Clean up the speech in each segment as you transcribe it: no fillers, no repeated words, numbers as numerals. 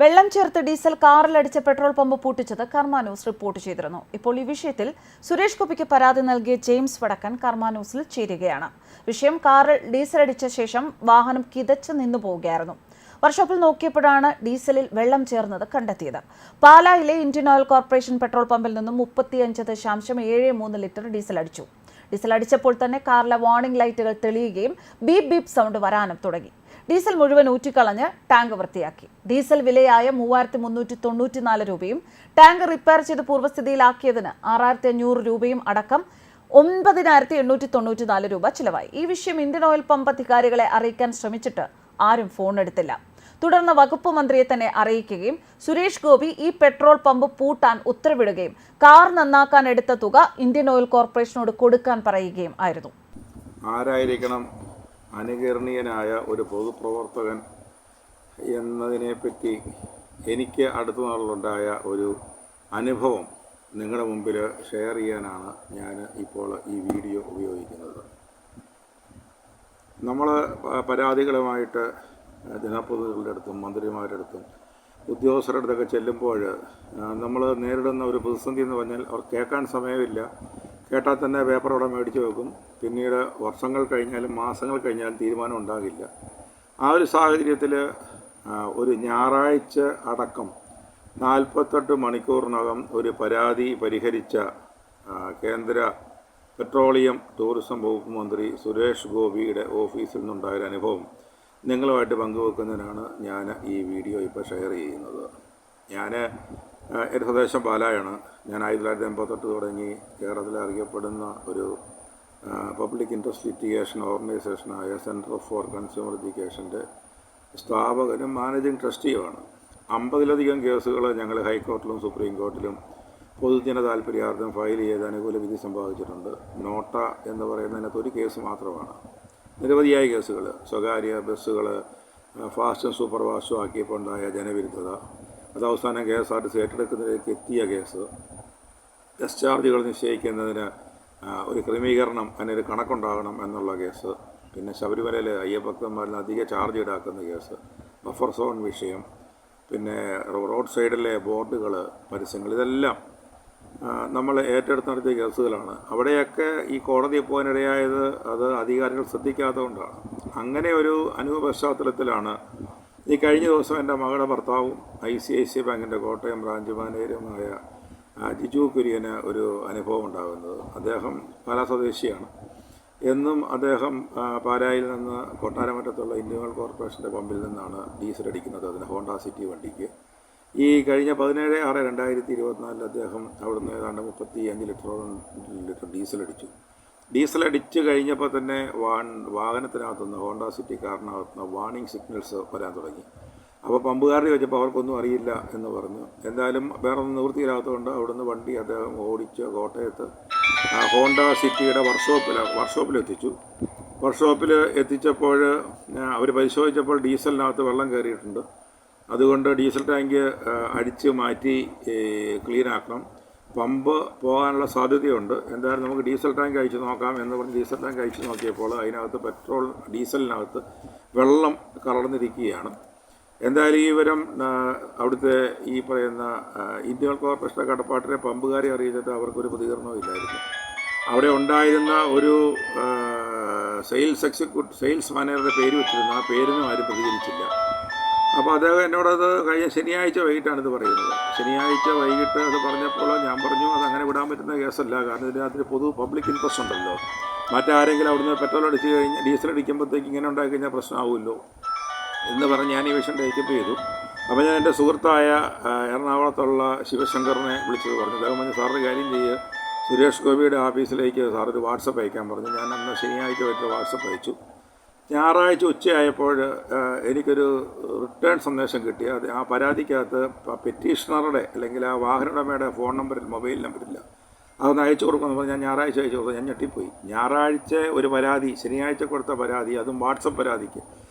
വെള്ളം ചേർത്ത് diesel കാറിലടിച്ച petrol pump പൂട്ടിച്ചത് കർമ്മ ന്യൂസ് റിപ്പോർട്ട് ചെയ്തിരുന്നു. ഇപ്പോൾ ഈ വിഷയത്തിൽ സുരേഷ് ഗോപിക്ക് പരാതി നൽകിയ ജെയിംസ് വടക്കൻ കർമ്മ ന്യൂസിൽ ചേരുകയാണ്. വിഷയം കാറിൽ ഡീസൽ അടിച്ച ശേഷം വാഹനം കിതച്ച് നിന്നു പോവുകയായിരുന്നു. വർക്ക്ഷോപ്പിൽ നോക്കിയപ്പോഴാണ് ഡീസലിൽ വെള്ളം ചേർന്നത് കണ്ടെത്തിയത്. പാലായിലെ ഇന്ത്യൻ ഓയിൽ കോർപ്പറേഷൻ പെട്രോൾ പമ്പിൽ നിന്നും 35.73 ലിറ്റർ ഡീസൽ അടിച്ചു. ഡീസൽ അടിച്ചപ്പോൾ തന്നെ കാറിലെ വാർണിംഗ് ലൈറ്റുകൾ തെളിയുകയും ബീപ് ബീപ് സൗണ്ട് വരാനും തുടങ്ങി. ഡീസൽ മുഴുവൻ ഊറ്റിക്കളഞ്ഞ് ടാങ്ക് വൃത്തിയാക്കി. ഡീസൽ വിലയായ 3,394 രൂപയും ടാങ്ക് റിപ്പയർ ചെയ്ത് പൂർവ്വസ്ഥിതിയിലാക്കിയതിന് 6,500 രൂപയും അടക്കം 9,894 രൂപ ചിലവായി. ഈ വിഷയം ഇന്ത്യൻ ഓയിൽ പമ്പ് അധികാരികളെ അറിയിക്കാൻ ശ്രമിച്ചിട്ട് ആരും ഫോൺ എടുത്തില്ല. തുടർന്ന് വകുപ്പ് മന്ത്രിയെ തന്നെ അറിയിക്കുകയും സുരേഷ് ഗോപി ഈ പെട്രോൾ പമ്പ് പൂട്ടാൻ ഉത്തരവിടുകയും കാർ നന്നാക്കാൻ എടുത്ത തുക ഇന്ത്യൻ ഓയിൽ കോർപ്പറേഷനോട് കൊടുക്കാൻ പറയുകയും ആയിരുന്നു. ആരായിരിക്കണം അനുകരണീയനായ ഒരു പൊതുപ്രവർത്തകൻ എന്നതിനെപ്പറ്റി എനിക്ക് അടുത്ത നാളിലുണ്ടായ ഒരു അനുഭവം നിങ്ങളുടെ മുമ്പിൽ ഷെയർ ചെയ്യാനാണ് ഞാൻ ഇപ്പോൾ ഈ വീഡിയോ ഉപയോഗിക്കുന്നത്. നമ്മൾ പരാതികളുമായിട്ട് ജനപ്രതിനിധികളുടെ അടുത്തും മന്ത്രിമാരുടെ അടുത്തും ഉദ്യോഗസ്ഥരുടെ അടുത്തൊക്കെ ചെല്ലുമ്പോൾ നമ്മൾ നേരിടുന്ന ഒരു പ്രതിസന്ധി എന്ന് പറഞ്ഞാൽ അവർ കേൾക്കാൻ സമയമില്ല. കേട്ടാൽ തന്നെ പേപ്പർ അവിടെ മേടിച്ച് വെക്കും. പിന്നീട് വർഷങ്ങൾ കഴിഞ്ഞാലും മാസങ്ങൾ കഴിഞ്ഞാലും തീരുമാനം ഉണ്ടാകില്ല. ആ ഒരു സാഹചര്യത്തിൽ ഒരു ഞായറാഴ്ച അടക്കം 48 മണിക്കൂറിനകം ഒരു പരാതി പരിഹരിച്ച കേന്ദ്ര പെട്രോളിയം ടൂറിസം വകുപ്പ് മന്ത്രി സുരേഷ് ഗോപിയുടെ ഓഫീസിൽ നിന്നുണ്ടായൊരു അനുഭവം നിങ്ങളുമായിട്ട് പങ്കുവെക്കുന്നതിനാണ് ഞാൻ ഈ വീഡിയോ ഇപ്പോൾ ഷെയർ ചെയ്യുന്നത്. എൻ്റെ സ്വദേശം പാലായാണ്. ഞാൻ 1988 തുടങ്ങി കേരളത്തിൽ അറിയപ്പെടുന്ന ഒരു പബ്ലിക് ഇൻട്രസ്റ്റ് ലിറ്റിഗേഷൻ ഓർഗനൈസേഷനായ സെൻറ്റർ ഫോർ കൺസ്യൂമർ എഡ്യൂക്കേഷൻ്റെ സ്ഥാപകനും മാനേജിംഗ് ട്രസ്റ്റിയുമാണ്. 50ലധികം കേസുകൾ ഞങ്ങൾ ഹൈക്കോർട്ടിലും സുപ്രീം കോർട്ടിലും പൊതുജന താല്പര്യാർത്ഥം ഫയൽ ചെയ്ത് അനുകൂല വിധി സമ്പാദിച്ചിട്ടുണ്ട്. നോട്ട എന്ന് പറയുന്നതിനകത്ത് ഒരു കേസ് മാത്രമാണ്. നിരവധിയായ കേസുകൾ, സ്വകാര്യ ബസ്സുകൾ ഫാസ്റ്റും സൂപ്പർ ഫാസ്റ്റും ആക്കിയപ്പോൾ ഉണ്ടായ ജനവിരുദ്ധത, അത് അവസാനം KSRTC ഏറ്റെടുക്കുന്നതിലേക്ക് എത്തിയ കേസ്, ഡിസ്ചാർജുകൾ നിശ്ചയിക്കുന്നതിന് ഒരു ക്രമീകരണം, അതിനൊരു കണക്കുണ്ടാകണം എന്നുള്ള കേസ്, പിന്നെ ശബരിമലയിൽ അയ്യപ്പക്തന്മാരിൽ അധിക ചാർജ് ഈടാക്കുന്ന കേസ്, ബഫർ സോൺ വിഷയം, പിന്നെ റോഡ് സൈഡിലെ ബോർഡുകൾ, പരസ്യങ്ങൾ, ഇതെല്ലാം നമ്മൾ ഏറ്റെടുത്ത് നടത്തിയ കേസുകളാണ്. അവിടെയൊക്കെ ഈ കോടതിയിൽ പോകാനിടയായത് അത് അധികാരികൾ ശ്രദ്ധിക്കാത്തതുകൊണ്ടാണ്. അങ്ങനെ ഒരു അനുഭവ പശ്ചാത്തലത്തിലാണ് ഈ കഴിഞ്ഞ ദിവസം എൻ്റെ മകളുടെ ഭർത്താവും ICICI ബാങ്കിൻ്റെ കോട്ടയം ബ്രാഞ്ച് മാനേജരുമായ ജിജു കുര്യന് ഒരു അനുഭവം ഉണ്ടാകുന്നത്. അദ്ദേഹം പാലാ സ്വദേശിയാണ്. എന്നും അദ്ദേഹം പാലായിൽ നിന്ന് കൊട്ടാരമറ്റത്തുള്ള ഇന്ത്യൻ ഓയിൽ കോർപ്പറേഷൻ്റെ പമ്പിൽ നിന്നാണ് ഡീസൽ അടിക്കുന്നത്. അതിന് ഹോണ്ട സിറ്റി വണ്ടിക്ക്. ഈ കഴിഞ്ഞ 17/6/2024 അദ്ദേഹം അവിടുന്ന് ഏതാണ്ട് 35 ലിറ്റർ ഡീസൽ അടിച്ചു. ഡീസൽ അടിച്ച് കഴിഞ്ഞപ്പോൾ തന്നെ വാഹനത്തിനകത്തുനിന്ന് ഹോണ്ട സിറ്റി കാറിനകത്തുനിന്ന് വാർണിംഗ് സിഗ്നൽസ് വരാൻ തുടങ്ങി. അപ്പോൾ പമ്പുകാരുടെ ചോദിച്ചപ്പോൾ അവർക്കൊന്നും അറിയില്ല എന്ന് പറഞ്ഞു. എന്തായാലും വേറെ ഒന്നും നിവൃത്തിയില്ലാത്തതുകൊണ്ട് അവിടുന്ന് വണ്ടി അദ്ദേഹം ഓടിച്ച് കോട്ടയത്ത് ഹോണ്ട സിറ്റിയുടെ വർക്ക്ഷോപ്പിലെത്തിച്ചു. വർക്ക്ഷോപ്പിൽ എത്തിച്ചപ്പോൾ അവർ പരിശോധിച്ചപ്പോൾ ഡീസലിനകത്ത് വെള്ളം കയറിയിട്ടുണ്ട്. അതുകൊണ്ട് ഡീസൽ ടാങ്ക് അടിച്ച് മാറ്റി ക്ലീനാക്കണം, പമ്പ് പോകാനുള്ള സാധ്യതയുണ്ട്. എന്തായാലും നമുക്ക് ഡീസൽ ടാങ്ക് അഴിച്ച് നോക്കാം എന്ന് പറഞ്ഞ് ഡീസൽ ടാങ്ക് അഴിച്ച് നോക്കിയപ്പോൾ അതിനകത്ത് ഡീസലിനകത്ത് വെള്ളം കലർന്നിരിക്കുകയാണ്. എന്തായാലും ഈ വിവരം അവിടുത്തെ ഈ പറയുന്ന ഇന്ത്യൻ ഓയിൽ കോർപ്പറേഷൻ്റെ കടപ്പാട്ടിലെ പമ്പുകാരെ അറിയിച്ചിട്ട് അവർക്കൊരു പ്രതികരണവും ഇല്ലായിരുന്നു. അവിടെ ഉണ്ടായിരുന്ന ഒരു സെയിൽസ് മാനേജറുടെ പേര് വെച്ചിരുന്നു. ആ പേരിനും ആരും പ്രതികരിച്ചില്ല. അപ്പോൾ അദ്ദേഹം എന്നോടത് കഴിഞ്ഞ ശനിയാഴ്ച വൈകിട്ടാണ് ഇത് പറയുന്നത്. ശനിയാഴ്ച വൈകിട്ട് അത് പറഞ്ഞപ്പോൾ ഞാൻ പറഞ്ഞു അതങ്ങനെ വിടാൻ പറ്റുന്ന കേസല്ല, കാരണം ഇതിനകത്ത് പബ്ലിക് ഇൻട്രസ്റ്റ് ഉണ്ടല്ലോ. മറ്റാരെങ്കിലും അവിടുന്ന് പെട്രോൾ അടിച്ച് കഴിഞ്ഞ് ഡീസൽ അടിക്കുമ്പോഴത്തേക്ക് ഇങ്ങനെ ഉണ്ടാക്കി കഴിഞ്ഞാൽ പ്രശ്നമാവുമല്ലോ എന്ന് പറഞ്ഞ് ഞാൻ ഈ വിഷയം ടേക്കപ്പ് ചെയ്തു. അപ്പോൾ ഞാൻ എൻ്റെ സുഹൃത്തായ എറണാകുളത്തുള്ള ശിവശങ്കറിനെ വിളിച്ചത് പറഞ്ഞു. അദ്ദേഹം പറഞ്ഞു, സാറിന് കാര്യം ചെയ്യുക, സുരേഷ് ഗോപിയുടെ ഓഫീസിലേക്ക് സാറൊരു വാട്സപ്പ് അയക്കാൻ പറഞ്ഞു. ഞാൻ അന്ന് ശനിയാഴ്ച വരെ വാട്സപ്പ് അയച്ചു. ഞായറാഴ്ച ഉച്ചയായപ്പോൾ എനിക്കൊരു റിട്ടേൺ സന്ദേശം കിട്ടി. അത് ആ പരാതിക്കകത്ത് പെറ്റീഷണറുടെ അല്ലെങ്കിൽ ആ വാഹനോടമയുടെ ഫോൺ നമ്പറിൽ മൊബൈൽ നമ്പറില്ല. അതൊന്ന് അയച്ചു കൊടുക്കുമെന്ന് പറഞ്ഞാൽ ഞാൻ ഞായറാഴ്ച അയച്ചു കൊടുത്തു. ഞാൻ ഞെട്ടിപ്പോയി. ഞായറാഴ്ച ഒരു പരാതി, ശനിയാഴ്ച കൊടുത്ത പരാതി, അതും വാട്സപ്പ് പരാതിക്ക്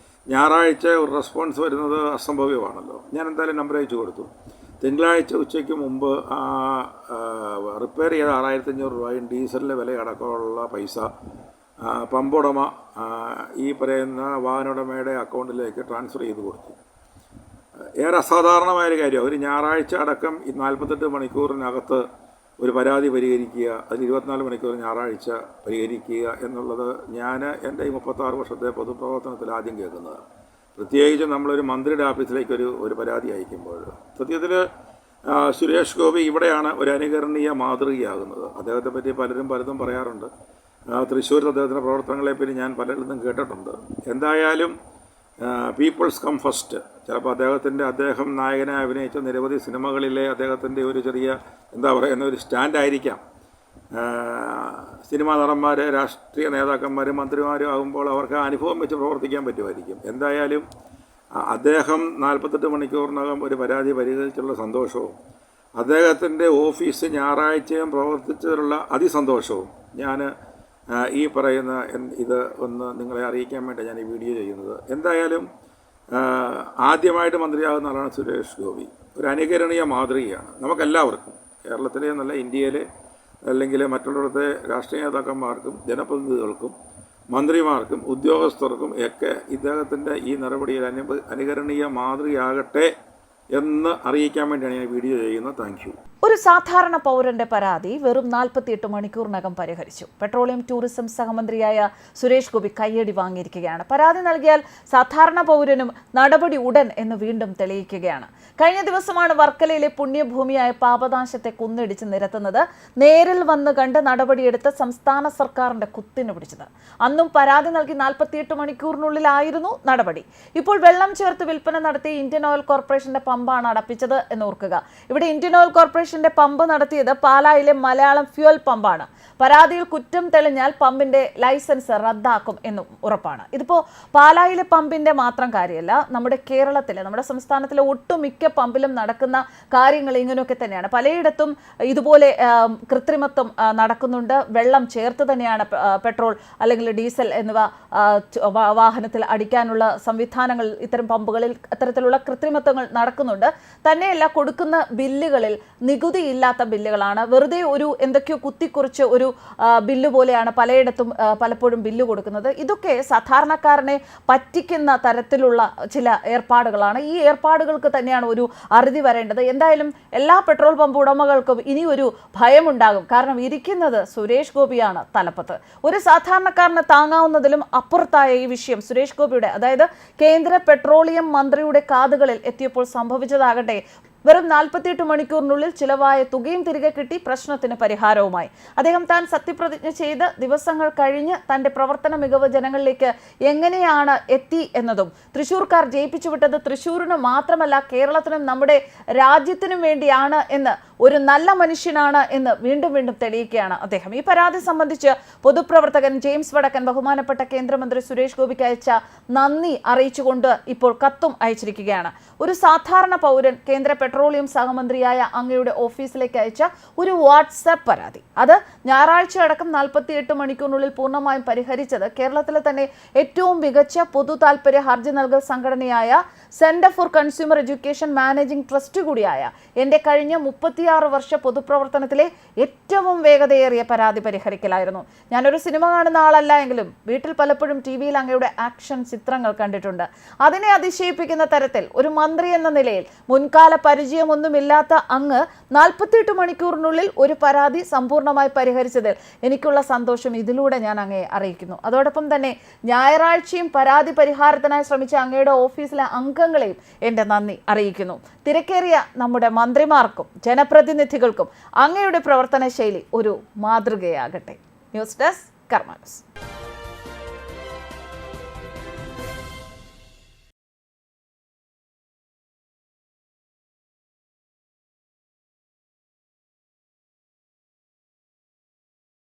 ഞായറാഴ്ച ഒരു റെസ്പോൺസ് വരുന്നത് അസംഭവ്യമാണല്ലോ. ഞാൻ എന്തായാലും നമ്പർ അയച്ചു കൊടുത്തു. തിങ്കളാഴ്ച ഉച്ചയ്ക്ക് മുമ്പ് റിപ്പയർ ചെയ്ത 6,500 രൂപയും ഡീസലിൻ്റെ വില അടക്കമുള്ള പൈസ പമ്പുടമ ഈ പറയുന്ന വാഹനോടമയുടെ അക്കൗണ്ടിലേക്ക് ട്രാൻസ്ഫർ ചെയ്ത് കൊടുത്തു. ഏറെ അസാധാരണമായൊരു കാര്യം. ഒരു ഞായറാഴ്ച അടക്കം ഈ 48 മണിക്കൂറിനകത്ത് ഒരു പരാതി പരിഹരിക്കുക, അതിൽ 24 മണിക്കൂർ ഞായറാഴ്ച പരിഹരിക്കുക എന്നുള്ളത് ഞാൻ എൻ്റെ ഈ 36 വർഷത്തെ പൊതുപ്രവർത്തനത്തിൽ ആദ്യം കേൾക്കുന്നത്. പ്രത്യേകിച്ച് നമ്മളൊരു മന്ത്രിയുടെ ഓഫീസിലേക്ക് ഒരു പരാതി അയക്കുമ്പോൾ. സത്യത്തിൽ സുരേഷ് ഗോപി ഇവിടെയാണ് ഒരു അനുകരണീയ മാതൃകയാകുന്നത്. അദ്ദേഹത്തെ പറ്റി പലതും പറയാറുണ്ട്. തൃശ്ശൂരിൽ അദ്ദേഹത്തിൻ്റെ പ്രവർത്തനങ്ങളെപ്പറ്റി ഞാൻ പലരിടത്തും കേട്ടിട്ടുണ്ട്. എന്തായാലും പീപ്പിൾസ് കം ഫസ്റ്റ്. ചിലപ്പോൾ അദ്ദേഹം നായകനായി അഭിനയിച്ച നിരവധി സിനിമകളിലെ അദ്ദേഹത്തിൻ്റെ ഒരു ചെറിയ ഒരു സ്റ്റാൻഡായിരിക്കാം. സിനിമാ നടന്മാർ, രാഷ്ട്രീയ നേതാക്കന്മാർ, മന്ത്രിമാരും ആകുമ്പോൾ അവർക്ക് അനുഭവം വെച്ച് പ്രവർത്തിക്കാൻ പറ്റുമായിരിക്കും. എന്തായാലും അദ്ദേഹം 48 മണിക്കൂറിനകം ഒരു പരാതി പരിഹരിച്ചുള്ള സന്തോഷവും അദ്ദേഹത്തിൻ്റെ ഓഫീസ് ഞായറാഴ്ചയും പ്രവർത്തിച്ചതിലുള്ള അതിസന്തോഷവും ഞാൻ ഈ പറയുന്ന ഇത് ഒന്ന് നിങ്ങളെ അറിയിക്കാൻ വേണ്ടി ഞാൻ ഈ വീഡിയോ ചെയ്യുന്നത്. എന്തായാലും ആദ്യമായിട്ട് മന്ത്രിയാകുന്ന ആളാണ് സുരേഷ് ഗോപി. ഒരു അനുകരണീയ മാതൃകയാണ് നമുക്കെല്ലാവർക്കും, കേരളത്തിലെ എന്നല്ല ഇന്ത്യയിലെ അല്ലെങ്കിൽ മറ്റുള്ളിടത്തെ രാഷ്ട്രീയ നേതാക്കന്മാർക്കും ജനപ്രതിനിധികൾക്കും മന്ത്രിമാർക്കും ഉദ്യോഗസ്ഥർക്കും ഒക്കെ ഇദ്ദേഹത്തിൻ്റെ ഈ നടപടിയിൽ അനുകരണീയ മാതൃകയാകട്ടെ എന്ന് അറിയിക്കാൻ വേണ്ടിയാണ് ഞാൻ വീഡിയോ ചെയ്യുന്നത്. Thank you. ഒരു സാധാരണ പൗരന്റെ പരാതി വെറും 48 മണിക്കൂറിനകം പരിഹരിച്ചു. പെട്രോളിയം ടൂറിസം സഹമന്ത്രിയായ സുരേഷ് ഗോപി കയ്യടി വാങ്ങിയിരിക്കുകയാണ്. പരാതി നൽകിയാൽ സാധാരണ പൗരനും നടപടി ഉടൻ എന്ന് വീണ്ടും തെളിയിക്കുകയാണ്. കഴിഞ്ഞ ദിവസമാണ് വർക്കലയിലെ പുണ്യഭൂമിയായ പാപനാശത്തെ കുന്നിടിച്ച് നിരത്തുന്നത് നേരിൽ വന്ന് കണ്ട് നടപടിയെടുത്ത് സംസ്ഥാന സർക്കാരിന്റെ കുത്തിന് പിടിച്ചത്. അന്നും പരാതി നൽകി 48 മണിക്കൂറിനുള്ളിലായിരുന്നു നടപടി. ഇപ്പോൾ വെള്ളം ചേർത്ത് വിൽപ്പന നടത്തി ഇന്ത്യൻ ഓയിൽ കോർപ്പറേഷന്റെ പമ്പാണ് അടപ്പിച്ചത് എന്ന് ഓർക്കുക. ഇവിടെ ഇന്ത്യൻ ഓയിൽ കോർപ്പറേഷന്റെ പമ്പ് നടത്തിയത് പാലായിലെ മലയാളം ഫ്യൂൽ പമ്പാണ്. പരാതിയിൽ കുറ്റം തെളിഞ്ഞാൽ പമ്പിന്റെ ലൈസൻസ് റദ്ദാക്കും എന്നും ഉറപ്പാണ്. ഇതിപ്പോ പാലായിലെ പമ്പിന്റെ മാത്രം കാര്യമല്ല, നമ്മുടെ കേരളത്തിലെ, നമ്മുടെ സംസ്ഥാനത്തിലെ ഒട്ടുമിക്ക പമ്പിലും നടക്കുന്ന കാര്യങ്ങൾ ഇങ്ങനെയൊക്കെ തന്നെയാണ്. പലയിടത്തും ഇതുപോലെ കൃത്രിമത്വം നടക്കുന്നുണ്ട്. വെള്ളം ചേർത്ത് തന്നെയാണ് പെട്രോൾ അല്ലെങ്കിൽ ഡീസൽ എന്നിവ വാഹനത്തിൽ അടിക്കാനുള്ള സംവിധാനങ്ങൾ ഇത്തരം പമ്പുകളിൽ അത്തരത്തിലുള്ള കൃത്രിമത്വങ്ങൾ നടക്കുന്നുണ്ട്. തന്നെയല്ല, കൊടുക്കുന്ന ബില്ലുകളിൽ നികുതി ഇല്ലാത്ത ബില്ലുകളാണ്. വെറുതെ എന്തൊക്കെയോ കുത്തിക്കുറിച്ച് ഒരു ബില്ല് പോലെയാണ് പലപ്പോഴും ബില്ല് കൊടുക്കുന്നത്. ഇതൊക്കെ സാധാരണക്കാരനെ പറ്റിക്കുന്ന തരത്തിലുള്ള ചില ഏർപ്പാടുകളാണ്. ഈ ഏർപ്പാടുകൾക്ക് തന്നെയാണ് ഒരു അറുതി വരേണ്ടത്. എന്തായാലും എല്ലാ പെട്രോൾ പമ്പ് ഉടമകൾക്കും ഇനി ഒരു ഭയമുണ്ടാകും. കാരണം ഇരിക്കുന്നത് സുരേഷ് ഗോപിയാണ് തലപ്പത്ത്. ഒരു സാധാരണക്കാരന് താങ്ങാവുന്നതിലും അപ്പുറത്തായ ഈ വിഷയം സുരേഷ് ഗോപിയുടെ, അതായത് കേന്ദ്ര പെട്രോളിയം മന്ത്രിയുടെ കാതുകളിൽ എത്തിയപ്പോൾ സംഭവിച്ചതാകട്ടെ വെറും 48 മണിക്കൂറിനുള്ളിൽ ചിലവായ തുകയും തിരികെ കിട്ടി, പ്രശ്നത്തിന് പരിഹാരവുമായി. അദ്ദേഹം താൻ സത്യപ്രതിജ്ഞ ചെയ്ത് ദിവസങ്ങൾ കഴിഞ്ഞ് തന്റെ പ്രവർത്തന മികവ് ജനങ്ങളിലേക്ക് എങ്ങനെയാണ് എത്തി എന്നതും തൃശ്ശൂർക്കാർ ജയിപ്പിച്ചുവിട്ടത് തൃശ്ശൂരിന് മാത്രമല്ല കേരളത്തിനും നമ്മുടെ രാജ്യത്തിനും വേണ്ടിയാണ് എന്ന്, ഒരു നല്ല മനുഷ്യനാണ് എന്ന് വീണ്ടും തെളിയിക്കുകയാണ് അദ്ദേഹം. ഈ പരാതി സംബന്ധിച്ച് പൊതുപ്രവർത്തകൻ ജെയിംസ് വടക്കൻ ബഹുമാനപ്പെട്ട കേന്ദ്രമന്ത്രി സുരേഷ് ഗോപിക്ക് അയച്ച നന്ദി അറിയിച്ചുകൊണ്ട് ഇപ്പോൾ കത്തും അയച്ചിരിക്കുകയാണ്. ഒരു സാധാരണ പൗരൻ കേന്ദ്ര പെട്രോളിയം സഹമന്ത്രിയായ അങ്ങയുടെ ഓഫീസിലേക്ക് അയച്ച ഒരു വാട്സാപ്പ് പരാതി, അത് ഞായറാഴ്ച അടക്കം 48 മണിക്കൂറിനുള്ളിൽ പൂർണ്ണമായും പരിഹരിച്ചത് കേരളത്തിലെ തന്നെ ഏറ്റവും മികച്ച പൊതു താൽപര്യ ഹർജി നൽകൽ സംഘടനയായ centre for consumer education managing trust കൂടിയായ എൻ്റെ കഴിഞ്ഞ 36 വർഷ പൊതുപ്രവർത്തനത്തിലെ ഏറ്റവും വേഗതയേറിയ പരാതി പരിഹരിക്കലായിരുന്നു. ഞാനൊരു സിനിമ കാണുന്ന ആളല്ല എങ്കിലും വീട്ടിൽ പലപ്പോഴും TV-യിൽ അങ്ങയുടെ ആക്ഷൻ ചിത്രങ്ങൾ കണ്ടിട്ടുണ്ട്. അതിനെ അതിശയിപ്പിക്കുന്ന തരത്തിൽ ഒരു മന്ത്രി എന്ന നിലയിൽ മുൻകാല പരിചയമൊന്നുമില്ലാത്ത അങ്ങ് 48 മണിക്കൂറിനുള്ളിൽ ഒരു പരാതി സമ്പൂർണ്ണമായി പരിഹരിച്ചതിൽ എനിക്കുള്ള സന്തോഷം ഇതിലൂടെ ഞാൻ അങ്ങയെ അറിയിക്കുന്നു. അതോടൊപ്പം തന്നെ ഞായറാഴ്ചയും പരാതി പരിഹാരത്തിനായി ശ്രമിച്ച അങ്ങയുടെ ഓഫീസിലെ അംഗങ്ങളെയും എൻ്റെ നന്ദി അറിയിക്കുന്നു. തിരക്കേറിയ നമ്മുടെ മന്ത്രിമാർക്കും ജനപ്രതിനിധികൾക്കും അങ്ങയുടെ പ്രവർത്തന ശൈലി ഒരു മാതൃകയാകട്ടെ. ന്യൂസ് ഡെസ്ക് കർമ്മ ന്യൂസ്.